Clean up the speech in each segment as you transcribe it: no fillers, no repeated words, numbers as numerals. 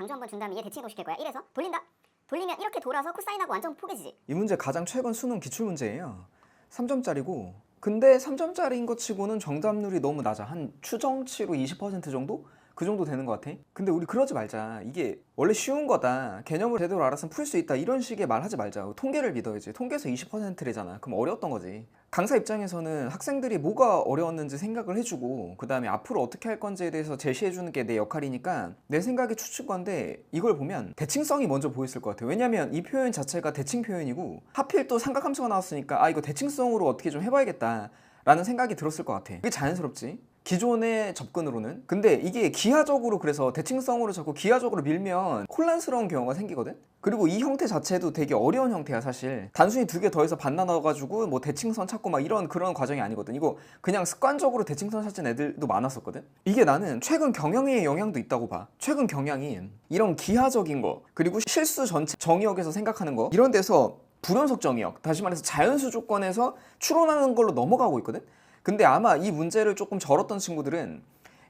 강조 한번 준 다음에 얘 대칭 이동시킬 거야. 1에서 돌린다. 돌리면 이렇게 돌아서 코사인하고 완전 포개지지. 이 문제 가장 최근 수능 기출문제예요. 3점짜리고 근데 3점짜리인 것 치고는 정답률이 너무 낮아. 한 추정치로 20% 정도? 그 정도 되는 것 같아. 근데 우리 그러지 말자. 이게 원래 쉬운 거다. 개념을 제대로 알았으면 풀 수 있다. 이런 식의 말 하지 말자. 통계를 믿어야지. 통계에서 20%래잖아. 그럼 어려웠던 거지. 강사 입장에서는 학생들이 뭐가 어려웠는지 생각을 해주고 그 다음에 앞으로 어떻게 할 건지에 대해서 제시해주는 게 내 역할이니까 내 생각에 추측건데 이걸 보면 대칭성이 먼저 보였을 것 같아요. 왜냐면 이 표현 자체가 대칭 표현이고 하필 또 삼각함수가 나왔으니까 아 이거 대칭성으로 어떻게 좀 해봐야겠다 라는 생각이 들었을 것 같아. 그게 자연스럽지. 기존의 접근으로는. 근데 이게 기하적으로 그래서 대칭성으로 자꾸 기하적으로 밀면 혼란스러운 경우가 생기거든. 그리고 이 형태 자체도 되게 어려운 형태야 사실. 단순히 두 개 더해서 반나눠가지고 뭐 대칭선 찾고 막 이런 그런 과정이 아니거든. 이거 그냥 습관적으로 대칭선 찾은 애들도 많았었거든. 이게 나는 최근 경영의 영향도 있다고 봐. 최근 경향이 이런 기하적인 거 그리고 실수 전체 정의역에서 생각하는 거 이런 데서 불연속 정의역, 다시 말해서 자연수 조건에서 추론하는 걸로 넘어가고 있거든. 근데 아마 이 문제를 조금 절었던 친구들은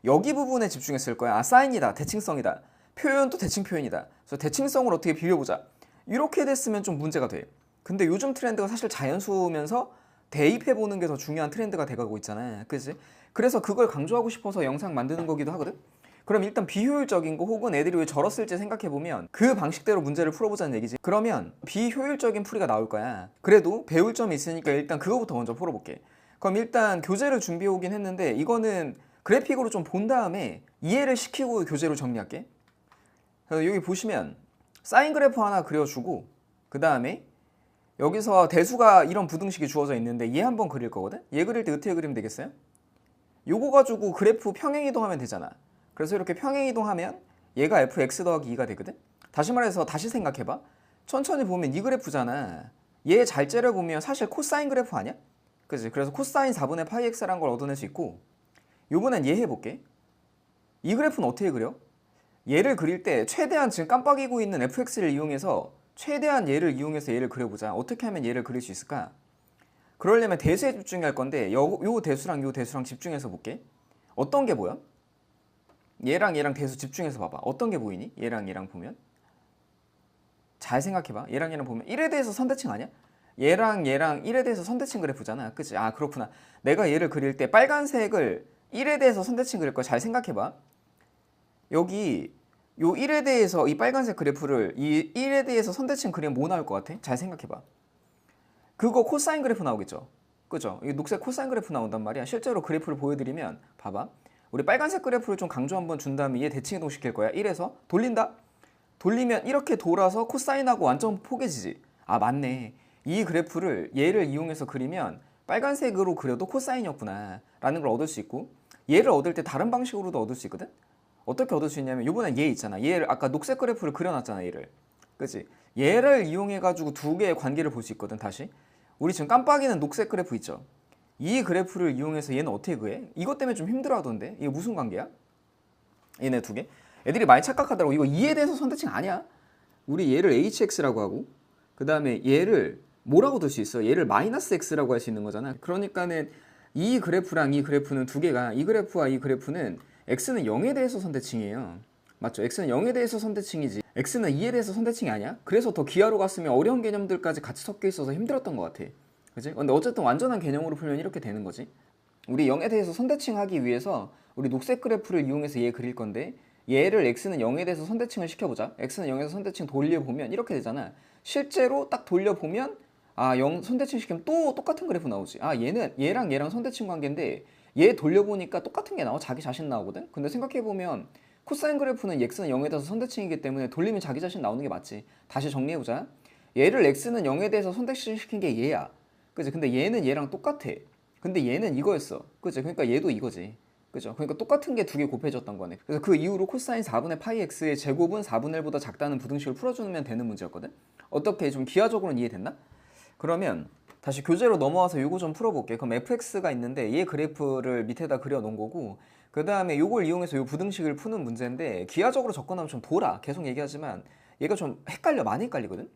여기 부분에 집중했을 거야. 아 사인이다, 대칭성이다, 표현도 대칭 표현이다, 그래서 대칭성을 어떻게 비벼보자 이렇게 됐으면 좀 문제가 돼. 근데 요즘 트렌드가 사실 자연수면서 대입해보는 게 더 중요한 트렌드가 돼가고 있잖아. 그치? 그래서 그걸 강조하고 싶어서 영상 만드는 거기도 하거든. 그럼 일단 비효율적인 거 혹은 애들이 왜 절었을지 생각해보면 그 방식대로 문제를 풀어보자는 얘기지. 그러면 비효율적인 풀이가 나올 거야. 그래도 배울 점이 있으니까 일단 그거부터 먼저 풀어볼게. 그럼 일단 교재를 준비해 오긴 했는데 이거는 그래픽으로 좀 본 다음에 이해를 시키고 교재로 정리할게. 그래서 여기 보시면 사인 그래프 하나 그려주고 그 다음에 여기서 대수가 이런 부등식이 주어져 있는데 얘 한번 그릴 거거든? 얘 그릴 때 어떻게 그리면 되겠어요? 요거 가지고 그래프 평행이동하면 되잖아. 그래서 이렇게 평행이동하면 얘가 fx 더하기 2가 되거든? 다시 말해서 다시 생각해봐. 천천히 보면 이 그래프잖아. 얘 잘 째려보면 사실 코사인 그래프 아니야? 그치? 그래서 코사인 4분의 파이 x라는 걸 얻어낼 수 있고 요번엔 얘 해볼게. 이 그래프는 어떻게 그려? 얘를 그릴 때 최대한 지금 깜빡이고 있는 fx를 이용해서 최대한 얘를 이용해서 얘를 그려보자. 어떻게 하면 얘를 그릴 수 있을까? 그러려면 대수에 집중할 건데 요 대수랑 요 대수랑 집중해서 볼게. 어떤 게 보여? 얘랑 얘랑 대수 집중해서 봐봐. 어떤 게 보이니? 얘랑 얘랑 보면 잘 생각해봐. 얘랑 얘랑 보면 1에 대해서 선대칭 아니야? 얘랑 얘랑 1에 대해서 선대칭 그래프잖아. 그치? 아 그렇구나. 내가 얘를 그릴 때 빨간색을 1에 대해서 선대칭 그릴 거 잘 생각해봐. 여기 요 1에 대해서 이 빨간색 그래프를 이 1에 대해서 선대칭 그리면 뭐 나올 것 같아? 잘 생각해봐. 그거 코사인 그래프 나오겠죠? 그죠? 이 녹색 코사인 그래프 나온단 말이야. 실제로 그래프를 보여드리면 봐봐. 우리 빨간색 그래프를 좀 강조 한번 준 다음에 얘 대칭 이동 시킬 거야. 1에서 돌린다? 돌리면 이렇게 돌아서 코사인하고 완전 포개지지. 아 맞네. 이 그래프를 얘를 이용해서 그리면 빨간색으로 그려도 코사인이었구나 라는 걸 얻을 수 있고 얘를 얻을 때 다른 방식으로도 얻을 수 있거든? 어떻게 얻을 수 있냐면 요번엔 얘 있잖아. 얘를 아까 녹색 그래프를 그려놨잖아. 얘를. 그치? 얘를 이용해가지고 두 개의 관계를 볼 수 있거든. 다시 우리 지금 깜빡이는 녹색 그래프 있죠? 이 그래프를 이용해서 얘는 어떻게 구해? 이것 때문에 좀 힘들어하던데. 이게 무슨 관계야? 얘네 두 개? 애들이 많이 착각하더라고. 이거 2에 대해서 선대칭 아니야. 우리 얘를 hx라고 하고 그 다음에 얘를 뭐라고 둘 수 있어? 얘를 마이너스 x라고 할 수 있는 거잖아. 그러니까는 이 그래프랑 이 그래프는 두 개가 이 그래프와 이 그래프는 x는 0에 대해서 선대칭이에요. 맞죠? x는 0에 대해서 선대칭이지 x는 2에 대해서 선대칭이 아니야? 그래서 더 기하로 갔으면 어려운 개념들까지 같이 섞여 있어서 힘들었던 것 같아. 그치? 근데 어쨌든 완전한 개념으로 풀면 이렇게 되는 거지. 우리 0에 대해서 선대칭하기 위해서 우리 녹색 그래프를 이용해서 얘 그릴 건데 얘를 x는 0에 대해서 선대칭을 시켜보자. x는 0에서 선대칭 돌려보면 이렇게 되잖아. 실제로 딱 돌려보면 아 0 선대칭 시키면 또 똑같은 그래프 나오지. 아 얘는 얘랑 얘랑 선대칭 관계인데 얘 돌려보니까 똑같은 게 나와. 자기 자신 나오거든. 근데 생각해보면 코사인 그래프는 x는 0에 대해서 선대칭이기 때문에 돌리면 자기 자신 나오는 게 맞지. 다시 정리해보자. 얘를 x는 0에 대해서 선대칭 시킨 게 얘야. 그치? 근데 얘는 얘랑 똑같아. 근데 얘는 이거였어. 그치? 그러니까 얘도 이거지. 그죠? 그러니까 똑같은 게 두 개 곱해졌던 거네. 그래서 그 이후로 코사인 4분의 파이 x의 제곱은 4분의 1보다 작다는 부등식을 풀어주면 되는 문제였거든? 어떻게 좀 기하적으로는 이해됐나? 그러면 다시 교재로 넘어와서 요거 좀 풀어볼게. 그럼 fx가 있는데 얘 그래프를 밑에다 그려놓은 거고 그 다음에 요걸 이용해서 요 부등식을 푸는 문제인데 기하적으로 접근하면 좀 돌아. 계속 얘기하지만 얘가 좀 헷갈려. 많이 헷갈리거든?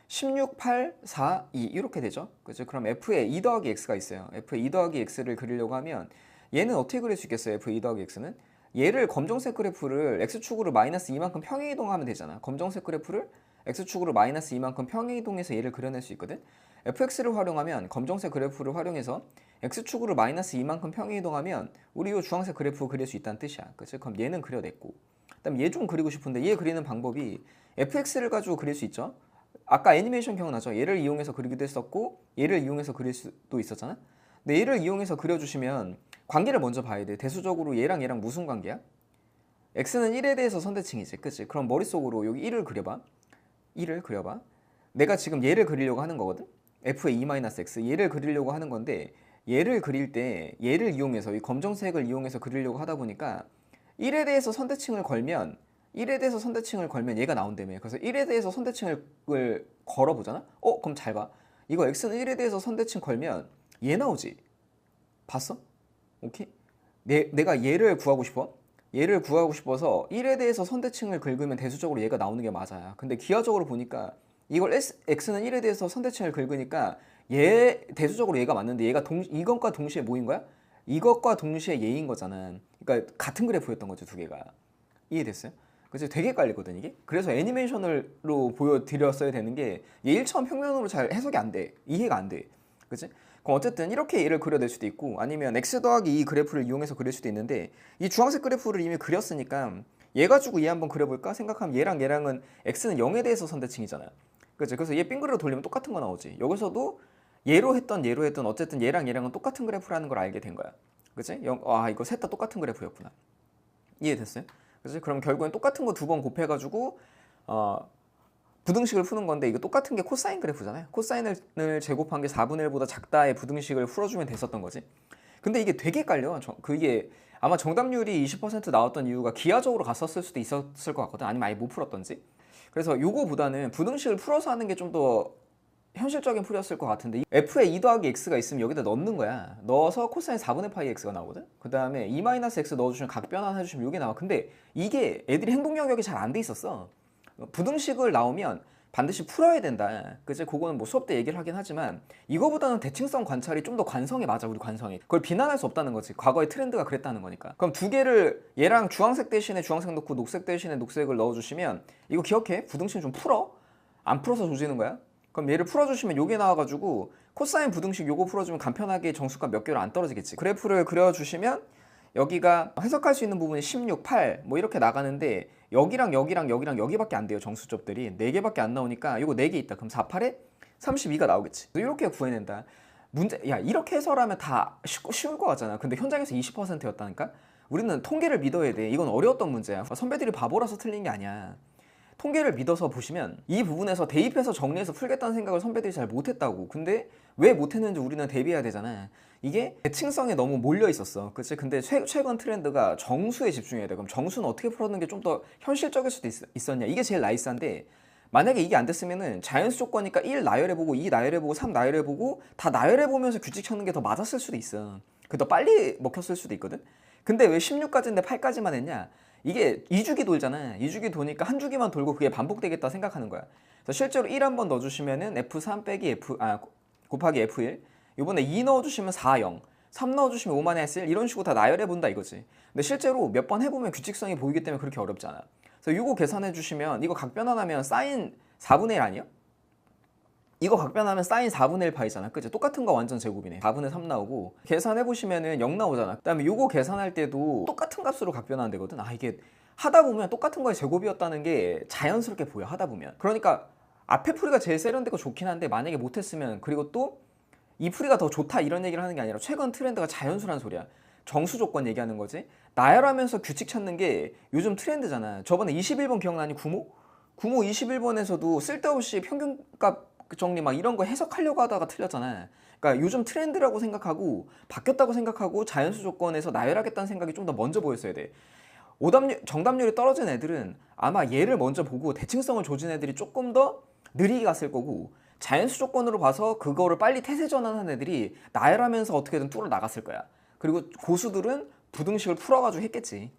16, 8, 4, 2 이렇게 되죠? 그죠? 그럼 f에 2 더하기 x가 있어요. f에 2 더하기 x를 그리려고 하면 얘는 어떻게 그릴 수 있겠어요? f 2 더하기 x는 얘를 검정색 그래프를 x축으로 마이너스 2만큼 평행이동하면 되잖아. 검정색 그래프를 x축으로 마이너스 2만큼 평행이동해서 얘를 그려낼 수 있거든. fx를 활용하면 검정색 그래프를 활용해서 x축으로 마이너스 2만큼 평행이동하면 우리 이 주황색 그래프 그릴 수 있다는 뜻이야. 그치? 그럼 얘는 그려냈고, 그다음 얘 좀 그리고 싶은데 얘 그리는 방법이 fx를 가지고 그릴 수 있죠. 아까 애니메이션 기억나죠? 얘를 이용해서 그리기도 했었고 얘를 이용해서 그릴 수도 있었잖아. 근데 얘를 이용해서 그려주시면 관계를 먼저 봐야 돼. 대수적으로 얘랑 무슨 관계야? x는 1에 대해서 선대칭이지, 그치? 그럼 머릿속으로 여기 1을 그려봐. 1을 그려봐. 내가 지금 얘를 그리려고 하는 거거든. f의 2-x 얘를 그리려고 하는 건데, 얘를 그릴 때 얘를 이용해서 이 검정색을 이용해서 그리려고 하다 보니까 1에 대해서 선대칭을 걸면 얘가 나온다며. 그래서 1에 대해서 선대칭을 걸어보잖아. 그럼 잘 봐. 이거 x는 1에 대해서 선대칭 걸면 얘 나오지. 봤어? 오케이? 내가 얘를 구하고 싶어. 얘를 구하고 싶어서 1에 대해서 선대칭을 긁으면 대수적으로 얘가 나오는 게 맞아요. 근데 기하적으로 보니까 이걸 x는 1에 대해서 선대칭을 긁으니까 얘 대수적으로 얘가 맞는데 얘가 이것과 동시에 뭐인 거야? 이것과 동시에 얘인 거잖아. 그러니까 같은 그래프였던 거죠, 두 개가. 이해됐어요? 그래서 되게 헷갈리거든 이게. 그래서 애니메이션으로 보여드렸어야 되는 게 얘 1차원 평면으로 잘 해석이 안 돼. 이해가 안 돼. 그치? 그럼 어쨌든 이렇게 얘를 그려낼 수도 있고, 아니면 x 더하기 이 그래프를 이용해서 그릴 수도 있는데, 이 주황색 그래프를 이미 그렸으니까 얘 가지고 얘 한번 그려볼까 생각하면 얘랑은 x는 0에 대해서 선대칭이잖아. 그치? 그래서 얘 빙그레로 돌리면 똑같은 거 나오지. 여기서도 얘로 했던 어쨌든 얘랑은 똑같은 그래프라는 걸 알게 된 거야. 그치? 이거 셋 다 똑같은 그래프였구나. 이해됐어요? 그치? 그럼 결국엔 똑같은 거 두 번 곱해가지고 부등식을 푸는 건데, 이거 똑같은 게 코사인 그래프잖아요. 코사인을 제곱한 게 4분의 1보다 작다의 부등식을 풀어주면 됐었던 거지. 근데 이게 되게 헷갈려. 그게 아마 정답률이 20% 나왔던 이유가 기하적으로 갔었을 수도 있었을 것 같거든. 아니면 아예 못 풀었던지. 그래서 요거보다는 부등식을 풀어서 하는 게 좀 더 현실적인 풀이었을 것 같은데, f에 2 더하기 x가 있으면 여기다 넣는 거야. 넣어서 코사인 4분의 파이 x가 나오거든. 그 다음에 2-x 넣어주시면 각변환 해주시면 이게 나와. 근데 이게 애들이 행동 영역이 잘 안 돼 있었어. 부등식을 나오면 반드시 풀어야 된다. 그치? 그거는 뭐 수업 때 얘기를 하긴 하지만 이거보다는 대칭성 관찰이 좀 더 관성에 맞아. 우리 관성이. 그걸 비난할 수 없다는 거지. 과거의 트렌드가 그랬다는 거니까. 그럼 두 개를 얘랑 주황색 대신에 주황색 넣고 녹색 대신에 녹색을 넣어주시면, 이거 기억해? 부등식 좀 풀어. 안 풀어서 조지는 거야. 그럼 얘를 풀어주시면 요게 나와가지고 코사인 부등식 요거 풀어주면 간편하게 정수값 몇 개로 안 떨어지겠지. 그래프를 그려주시면 여기가 해석할 수 있는 부분이 16, 8 뭐 이렇게 나가는데, 여기랑 여기밖에 안 돼요. 정수점들이 4개밖에 안 나오니까 이거 4개 있다. 그럼 4, 8에 32가 나오겠지. 이렇게 구해낸다. 문제, 야 이렇게 해설하면 다 쉬울 것 같잖아. 근데 현장에서 20%였다니까? 우리는 통계를 믿어야 돼. 이건 어려웠던 문제야. 선배들이 바보라서 틀린 게 아니야. 통계를 믿어서 보시면 이 부분에서 대입해서 정리해서 풀겠다는 생각을 선배들이 잘 못했다고. 근데 왜 못했는지 우리는 대비해야 되잖아. 이게 대칭성에 너무 몰려 있었어. 그치? 근데 최근 트렌드가 정수에 집중해야 돼. 그럼 정수는 어떻게 풀었는 게 좀 더 현실적일 수도 있었냐. 이게 제일 나이스한데, 만약에 이게 안 됐으면은 자연수 조건이니까 1 나열해보고 2 나열해보고 3 나열해보고 다 나열해보면서 규칙 찾는 게 더 맞았을 수도 있어. 그게 더 빨리 먹혔을 수도 있거든. 근데 왜 16까지인데 8까지만 했냐. 이게 2주기 돌잖아. 2주기 도니까 한 주기만 돌고 그게 반복되겠다 생각하는 거야. 그래서 실제로 1 한번 넣어주시면은 F3 빼기 곱하기 F1. 이번에 2 넣어주시면 4, 0. 3 넣어주시면 5-1 이런 식으로 다 나열해본다 이거지. 근데 실제로 몇 번 해보면 규칙성이 보이기 때문에 그렇게 어렵지 않아. 그래서 이거 계산해주시면 이거 각변환하면 사인 4분의 1 아니야? 이거 각변하면 사인 4분의 1 파이잖아. 그치? 똑같은 거 완전 제곱이네. 4분의 3 나오고 계산해보시면은 0 나오잖아. 그 다음에 요거 계산할 때도 똑같은 값으로 각변하면 되거든. 이게 하다 보면 똑같은 거의 제곱이었다는 게 자연스럽게 보여. 하다 보면. 그러니까 앞에 풀이가 제일 세련되고 좋긴 한데, 만약에 못했으면, 그리고 또 이 풀이가 더 좋다 이런 얘기를 하는 게 아니라 최근 트렌드가 자연수란 소리야. 정수 조건 얘기하는 거지. 나열하면서 규칙 찾는 게 요즘 트렌드잖아. 저번에 21번 기억나니? 구모 21번에서도 쓸데없이 평균값 정리 막 이런 거 해석하려고 하다가 틀렸잖아. 그러니까 요즘 트렌드라고 생각하고 바뀌었다고 생각하고 자연수 조건에서 나열하겠다는 생각이 좀 더 먼저 보였어야 돼. 정답률이 떨어진 애들은 아마 얘를 먼저 보고 대칭성을 조진 애들이 조금 더 느리게 갔을 거고, 자연수 조건으로 봐서 그거를 빨리 태세 전환한 애들이 나열하면서 어떻게든 뚫어 나갔을 거야. 그리고 고수들은 부등식을 풀어가지고 했겠지.